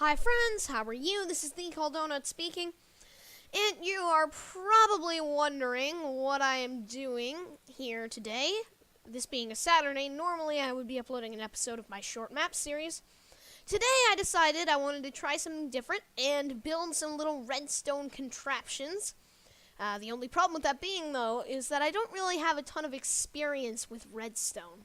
Hi friends, how are you? This is the Chaldonut speaking, and you are probably wondering what I am doing here today. This being a Saturday, normally I would be uploading an episode of my short map series. Today I decided I wanted to try something different and build some little redstone contraptions. The only problem with that being, though, is that I don't really have a ton of experience with redstone.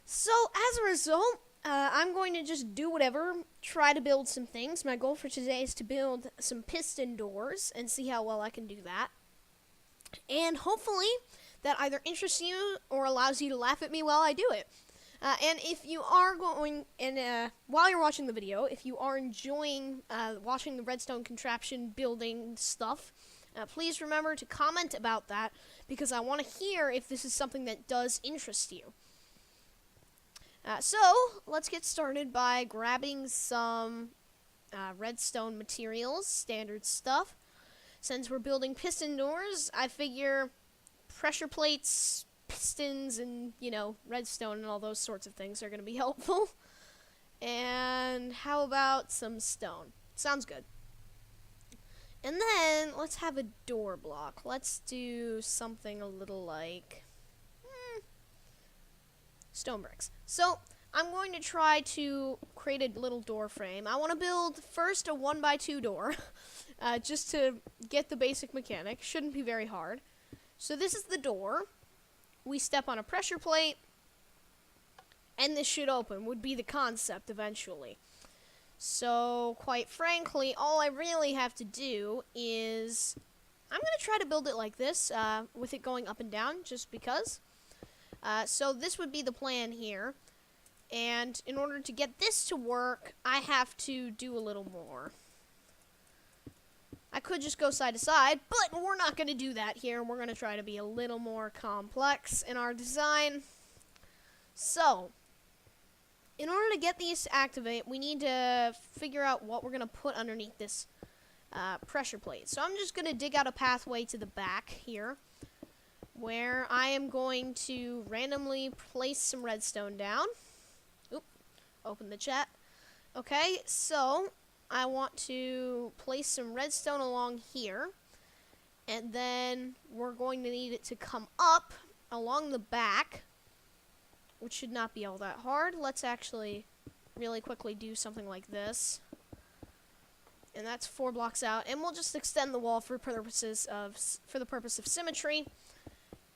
So, as a result, I'm going to just do whatever, try to build some things. My goal for today is to build some piston doors and see how well I can do that. And hopefully that either interests you or allows you to laugh at me while I do it. And if you are going, and while you're watching the video, if you are enjoying watching the redstone contraption building stuff, please remember to comment about that because I want to hear if this is something that does interest you. So, let's get started by grabbing some redstone materials, standard stuff. Since we're building piston doors, I figure pressure plates, pistons, and, redstone and all those sorts of things are going to be helpful. And how about some stone? Sounds good. And then, let's have a door block. Let's do something a little like stone bricks. So, I'm going to try to create a little door frame. I want to build first a 1x2 door, just to get the basic mechanic. Shouldn't be very hard. So this is the door. We step on a pressure plate, and this should open, would be the concept eventually. So, quite frankly, all I really have to do is, I'm going to try to build it like this, with it going up and down, just because. So this would be the plan here, and in order to get this to work, I have to do a little more. I could just go side to side, but we're not going to do that here. We're going to try to be a little more complex in our design. So, in order to get these to activate, we need to figure out what we're going to put underneath this pressure plate. So I'm just going to dig out a pathway to the back here, where I am going to randomly place some redstone down. Oop, open the chat. Okay, so I want to place some redstone along here, and then we're going to need it to come up along the back, which should not be all that hard. Let's actually really quickly do something like this. And that's 4 blocks out, and we'll just extend the wall for the purpose of symmetry.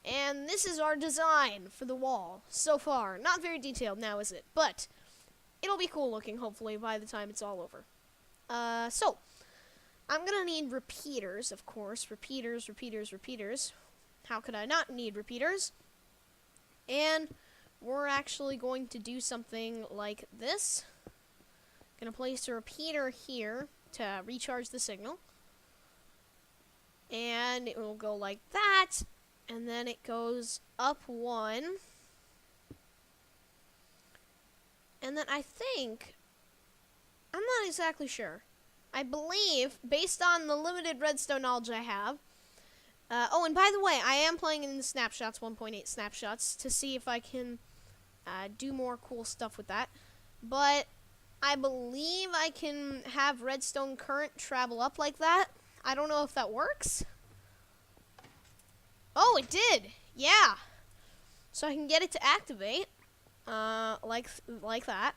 And this is our design for the wall so far. Not very detailed now, is it? But it'll be cool looking, hopefully, by the time it's all over. So, I'm going to need repeaters, of course. Repeaters. How could I not need repeaters? And we're actually going to do something like this. Going to place a repeater here to recharge the signal. And it will go like that. And then it goes up 1. And then I think, I'm not exactly sure. I believe, based on the limited redstone knowledge I have, oh, and by the way, I am playing in the snapshots, 1.8 snapshots, to see if I can do more cool stuff with that. But I believe I can have redstone current travel up like that. I don't know if that works. Oh, it did! Yeah! So I can get it to activate, like that.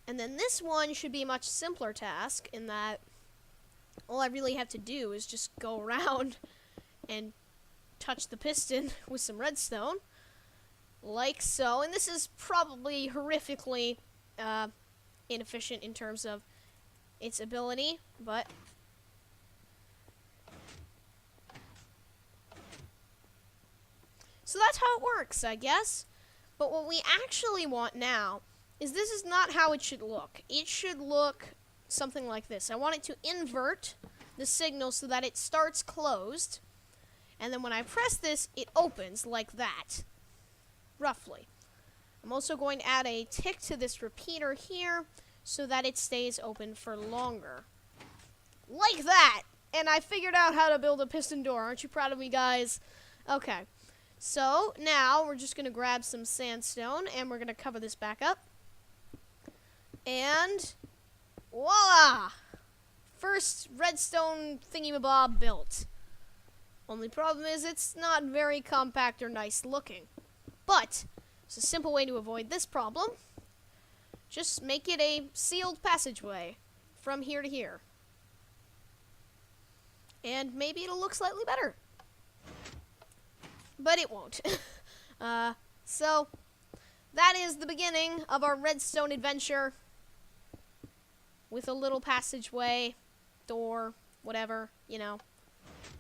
And then this one should be a much simpler task, in that all I really have to do is just go around and touch the piston with some redstone, like so. And this is probably horrifically inefficient in terms of its ability, but so that's how it works, I guess. But what we actually want now is this is not how it should look. It should look something like this. I want it to invert the signal so that it starts closed. And then when I press this, it opens like that. Roughly. I'm also going to add a tick to this repeater here so that it stays open for longer. Like that! And I figured out how to build a piston door. Aren't you proud of me, guys? Okay. So, now we're just going to grab some sandstone, and we're going to cover this back up. And Voila! First redstone thingy-mabob built. Only problem is it's not very compact or nice looking. But there's a simple way to avoid this problem. Just make it a sealed passageway from here to here. And maybe it'll look slightly better. But it won't. So, that is the beginning of our redstone adventure. With a little passageway, door, whatever, you know.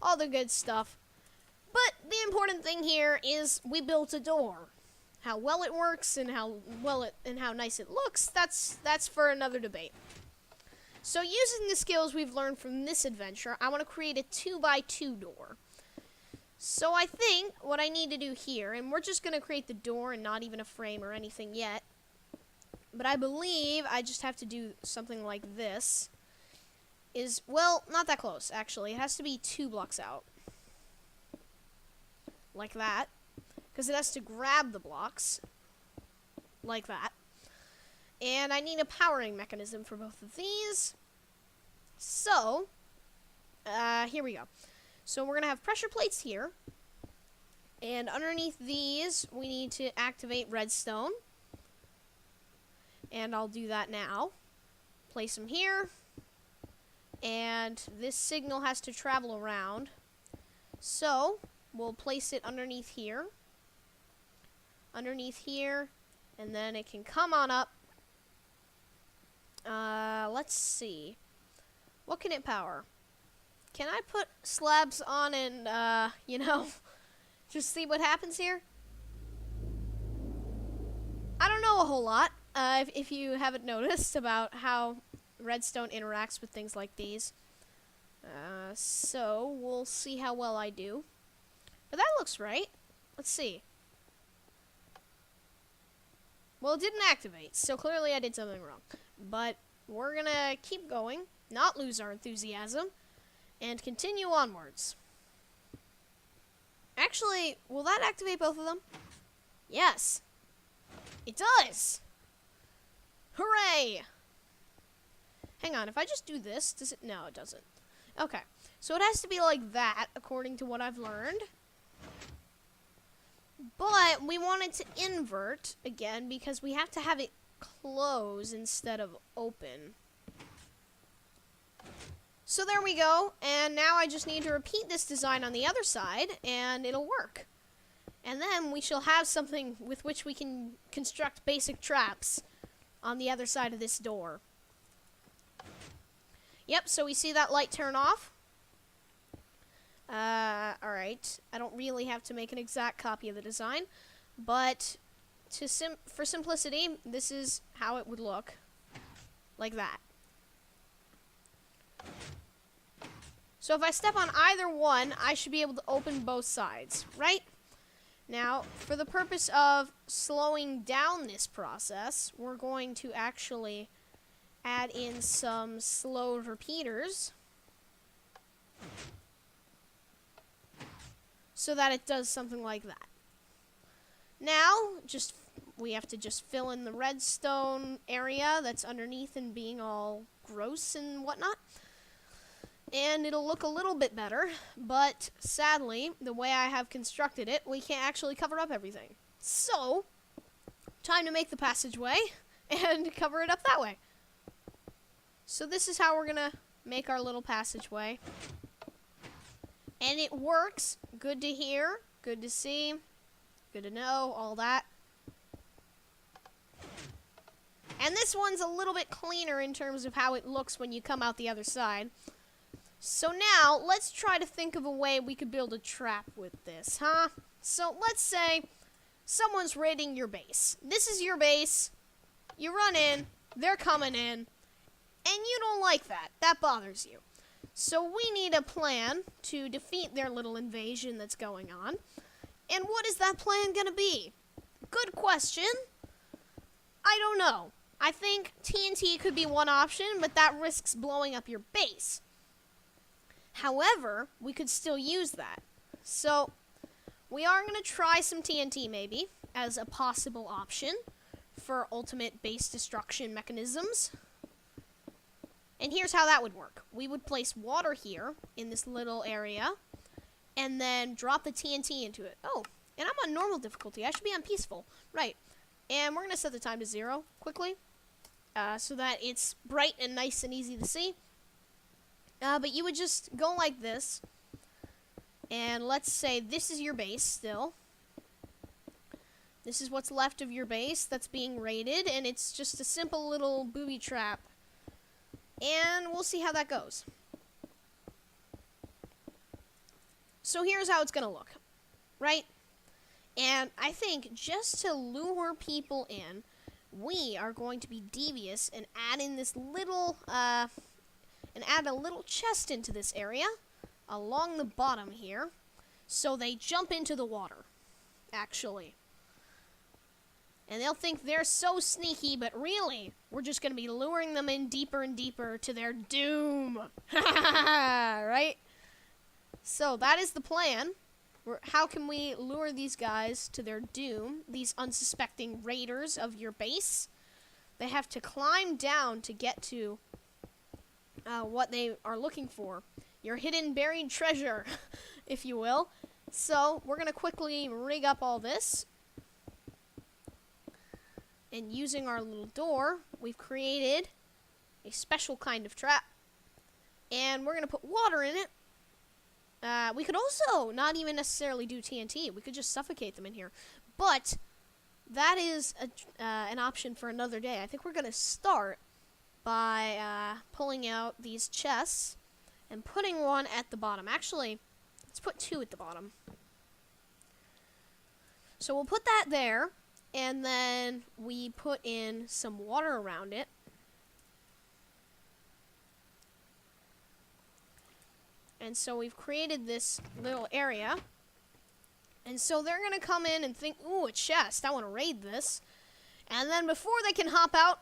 All the good stuff. But the important thing here is we built a door. How well it works and how nice it looks, that's for another debate. So using the skills we've learned from this adventure, I want to create a 2x2 door. So I think what I need to do here, and we're just going to create the door and not even a frame or anything yet, but I believe I just have to do something like this, well, not that close, actually. It has to be 2 blocks out. Like that. Because it has to grab the blocks. Like that. And I need a powering mechanism for both of these. So, here we go. So we're going to have pressure plates here. And underneath these, we need to activate redstone. And I'll do that now. Place them here. And this signal has to travel around. So, we'll place it underneath here. Underneath here. And then it can come on up. Let's see. What can it power? Can I put slabs on and, you know, just see what happens here? I don't know a whole lot, if you haven't noticed about how redstone interacts with things like these. So, we'll see how well I do. But that looks right. Let's see. Well, it didn't activate, so clearly I did something wrong. But we're gonna keep going, not lose our enthusiasm, and continue onwards. Actually, will that activate both of them? Yes. It does! Hooray! Hang on, if I just do this, does it? No, it doesn't. Okay, so it has to be like that, according to what I've learned. But we want it to invert, again, because we have to have it close instead of open. So there we go, and now I just need to repeat this design on the other side, and it'll work. And then we shall have something with which we can construct basic traps on the other side of this door. Yep, so we see that light turn off. Alright. I don't really have to make an exact copy of the design, but for simplicity, this is how it would look. Like that. So if I step on either one, I should be able to open both sides, right? Now, for the purpose of slowing down this process, we're going to actually add in some slowed repeaters so that it does something like that. Now, we have to just fill in the redstone area that's underneath and being all gross and whatnot. And it'll look a little bit better, but sadly, the way I have constructed it, we can't actually cover up everything. So, time to make the passageway and cover it up that way. So this is how we're gonna make our little passageway. And it works. Good to hear, good to see, good to know, all that. And this one's a little bit cleaner in terms of how it looks when you come out the other side. So now, let's try to think of a way we could build a trap with this, huh? So let's say someone's raiding your base. This is your base. You run in, they're coming in, and you don't like that. That bothers you. So we need a plan to defeat their little invasion that's going on. And what is that plan gonna be? Good question. I don't know. I think TNT could be one option, but that risks blowing up your base. However, we could still use that. So, we are going to try some TNT maybe as a possible option for ultimate base destruction mechanisms. And here's how that would work. We would place water here in this little area, and then drop the TNT into it. Oh, and I'm on normal difficulty. I should be on peaceful. Right. And we're going to set the time to 0 quickly, so that it's bright and nice and easy to see. But you would just go like this, and let's say this is your base still. This is what's left of your base that's being raided, and it's just a simple little booby trap. And we'll see how that goes. So here's how it's going to look, right? And I think just to lure people in, we are going to be devious and add in this little, add a little chest into this area along the bottom here, so they jump into the water, actually. And they'll think they're so sneaky, but really, we're just going to be luring them in deeper and deeper to their doom. Right? So that is the plan. How can we lure these guys to their doom, these unsuspecting raiders of your base? They have to climb down to get to what they are looking for. Your hidden buried treasure, if you will. So we're going to quickly rig up all this. And using our little door, we've created a special kind of trap. And we're going to put water in it. We could also not even necessarily do TNT. We could just suffocate them in here. But that is an option for another day. I think we're going to start by pulling out these chests and putting one at the bottom. Actually, let's put 2 at the bottom. So we'll put that there. And then we put in some water around it. And so we've created this little area. And so they're going to come in and think, ooh, a chest. I want to raid this. And then before they can hop out,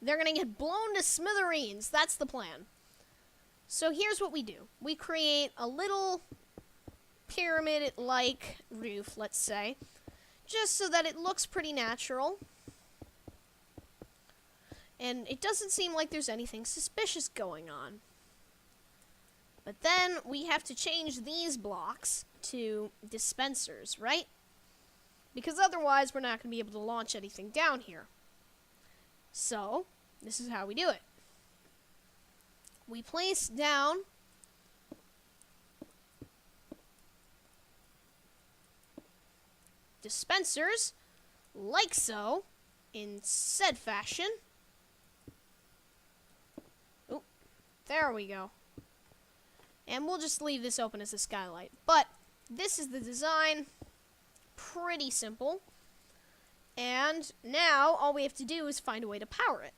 they're going to get blown to smithereens. That's the plan. So here's what we do. We create a little pyramid-like roof, let's say, just so that it looks pretty natural. And it doesn't seem like there's anything suspicious going on. But then we have to change these blocks to dispensers, right? Because otherwise we're not going to be able to launch anything down here. So, this is how we do it. We place down dispensers, like so, in said fashion. Oh, there we go. And we'll just leave this open as a skylight. But this is the design. Pretty simple. And now all we have to do is find a way to power it,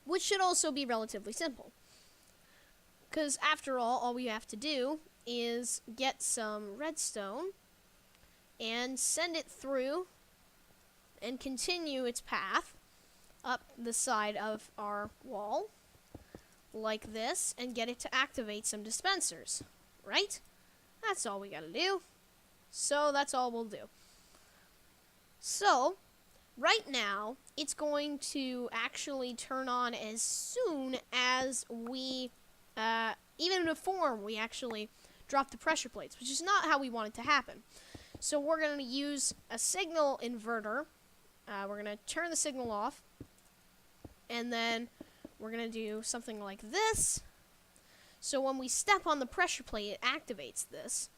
which should also be relatively simple. Because after all we have to do is get some redstone and send it through and continue its path up the side of our wall like this and get it to activate some dispensers, right? That's all we gotta do. So that's all we'll do. So right now it's going to actually turn on as soon as we even before we actually drop the pressure plates, which is not how we want it to happen. So we're going to use a signal inverter. We're going to turn the signal off. And then we're going to do something like this. So when we step on the pressure plate, it activates this.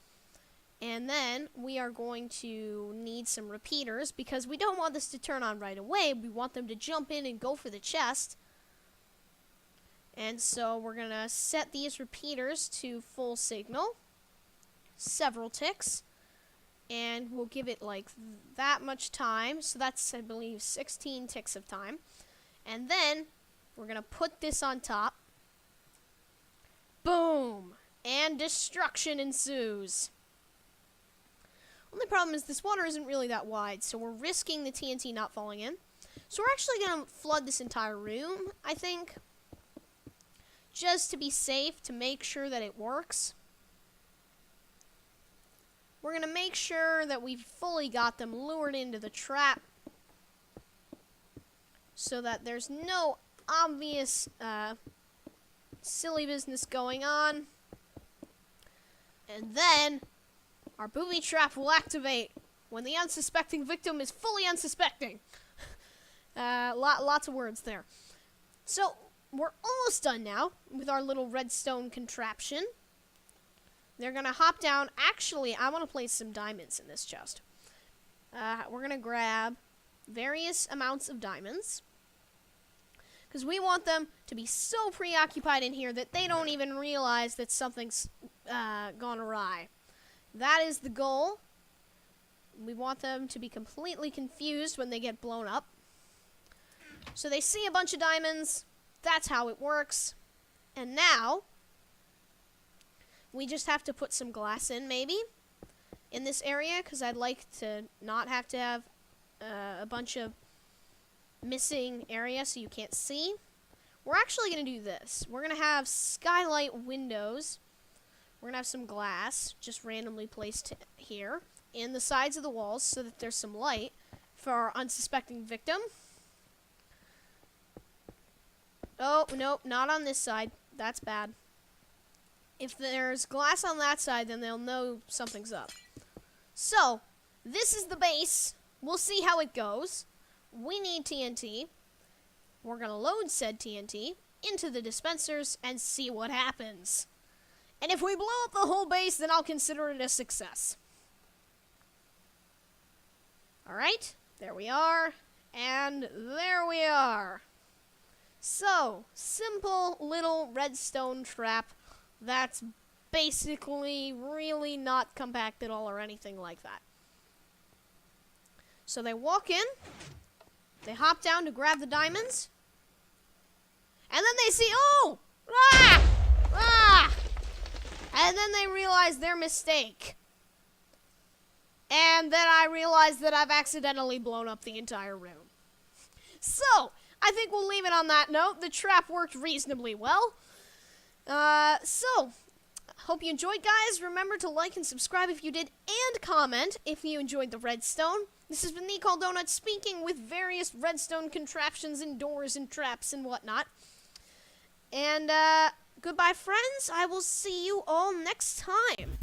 And then we are going to need some repeaters because we don't want this to turn on right away. We want them to jump in and go for the chest. And so we're going to set these repeaters to full signal. Several ticks. And we'll give it like that much time. So that's, I believe, 16 ticks of time. And then we're going to put this on top. Boom! And destruction ensues. Only problem is this water isn't really that wide, so we're risking the TNT not falling in. So we're actually going to flood this entire room, I think. Just to be safe, to make sure that it works. We're going to make sure that we've fully got them lured into the trap so that there's no obvious, silly business going on. And then, our booby trap will activate when the unsuspecting victim is fully unsuspecting. Lots of words there. So, we're almost done now with our little redstone contraption. They're going to hop down. Actually, I want to place some diamonds in this chest. We're going to grab various amounts of diamonds, because we want them to be so preoccupied in here that they don't even realize that something's gone awry. That is the goal. We want them to be completely confused when they get blown up. So they see a bunch of diamonds. That's how it works. And now, we just have to put some glass in, maybe, in this area, because I'd like to not have to have a bunch of missing area so you can't see. We're actually going to do this. We're going to have skylight windows. We're going to have some glass just randomly placed here in the sides of the walls so that there's some light for our unsuspecting victim. Oh, nope, not on this side. That's bad. If there's glass on that side, then they'll know something's up. So, this is the base. We'll see how it goes. We need TNT. We're going to load said TNT into the dispensers and see what happens. And if we blow up the whole base, then I'll consider it a success. Alright, there we are. And there we are. So, simple little redstone trap that's basically really not compact at all or anything like that. So they walk in, they hop down to grab the diamonds, and then they see, oh! Ah! Ah! And then they realize their mistake. And then I realize that I've accidentally blown up the entire room. So, I think we'll leave it on that note. The trap worked reasonably well. So, hope you enjoyed, guys. Remember to like and subscribe if you did, and comment if you enjoyed the redstone. This has been the Chaldonut speaking with various redstone contraptions and doors and traps and whatnot. And, goodbye, friends. I will see you all next time.